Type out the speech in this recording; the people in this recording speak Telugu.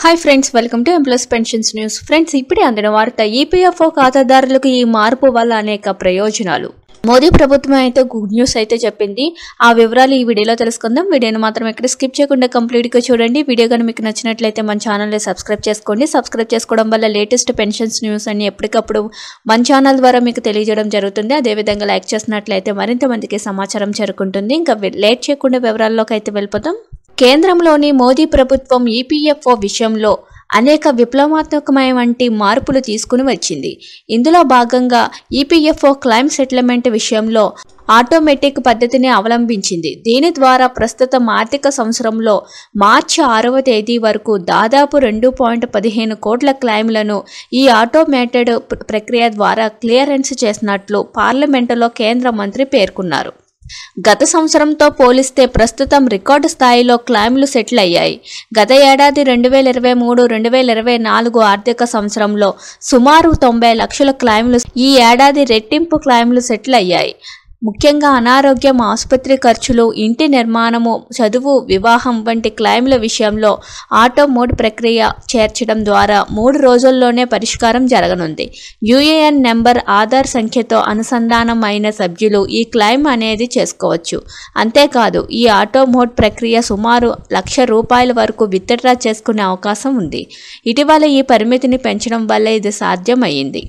Hi friends, welcome to employees pensions news. Friends, ఇప్పుడే అందిన వార్త. ఈపీఎఫ్ఓ ఖాతాదారులకు ఈ మార్పు వల్ల అనేక ప్రయోజనాలు. మోదీ ప్రభుత్వం అయితే గుడ్ న్యూస్ అయితే చెప్పింది. ఆ వివరాలు ఈ వీడియోలో తెలుసుకుందాం. వీడియోని మాత్రం ఎక్కడ స్కిప్ చేయకుండా కంప్లీట్గా చూడండి. వీడియో కానీ మీకు నచ్చినట్లయితే మన ఛానల్ని సబ్స్క్రైబ్ చేసుకోండి. సబ్స్క్రైబ్ చేసుకోవడం వల్ల లేటెస్ట్ పెన్షన్స్ న్యూస్ అన్ని ఎప్పటికప్పుడు మన ఛానల్ ద్వారా మీకు తెలియజేయడం జరుగుతుంది. అదేవిధంగా లైక్ చేసినట్లయితే మరింత మందికి సమాచారం చేరుకుంటుంది. ఇంకా లేట్ చేయకుండా వివరాల్లోకి అయితే వెళ్ళిపోతాం. కేంద్రంలోని మోదీ ప్రభుత్వం ఈపీఎఫ్ఓ విషయంలో అనేక విప్లవాత్మకమైన మార్పులు తీసుకుని వచ్చింది. ఇందులో భాగంగా ఈపీఎఫ్ఓ క్లైమ్ సెటిల్మెంట్ విషయంలో ఆటోమేటిక్ పద్ధతిని అవలంబించింది. దీని ద్వారా ప్రస్తుతం ఆర్థిక సంవత్సరంలో మార్చి 6వ తేదీ వరకు దాదాపు 2.15 కోట్ల క్లైమ్లను ఈ ఆటోమేటెడ్ ప్రక్రియ ద్వారా క్లియరెన్స్ చేసినట్లు పార్లమెంటులో కేంద్ర మంత్రి పేర్కొన్నారు. గత సంవత్సరంతో పోలిస్తే ప్రస్తుతం రికార్డు స్థాయిలో క్లైమ్లు సెటిల్ అయ్యాయి. గత ఏడాది 2023-2024 ఆర్థిక సంవత్సరంలో సుమారు 90 లక్షల క్లైమ్లు, ఈ ఏడాది రెట్టింపు క్లైమ్లు సెటిల్ అయ్యాయి. ముఖ్యంగా అనారోగ్యం, ఆసుపత్రి ఖర్చులు, ఇంటి నిర్మాణము, చదువు, వివాహం వంటి క్లైమ్ల విషయంలో ఆటో మోడ్ ప్రక్రియ చేర్చడం ద్వారా 3 రోజుల్లోనే పరిష్కారం జరగనుంది. యూఏఎన్ నెంబర్, ఆధార్ సంఖ్యతో అనుసంధానం అయిన సభ్యులు ఈ క్లైమ్ అనేది చేసుకోవచ్చు. అంతేకాదు, ఈ ఆటో మోడ్ ప్రక్రియ సుమారు ₹1,00,000 వరకు విత్డ్రా చేసుకునే అవకాశం ఉంది. ఇటీవల ఈ పరిమితిని పెంచడం వల్ల ఇది సాధ్యమైంది.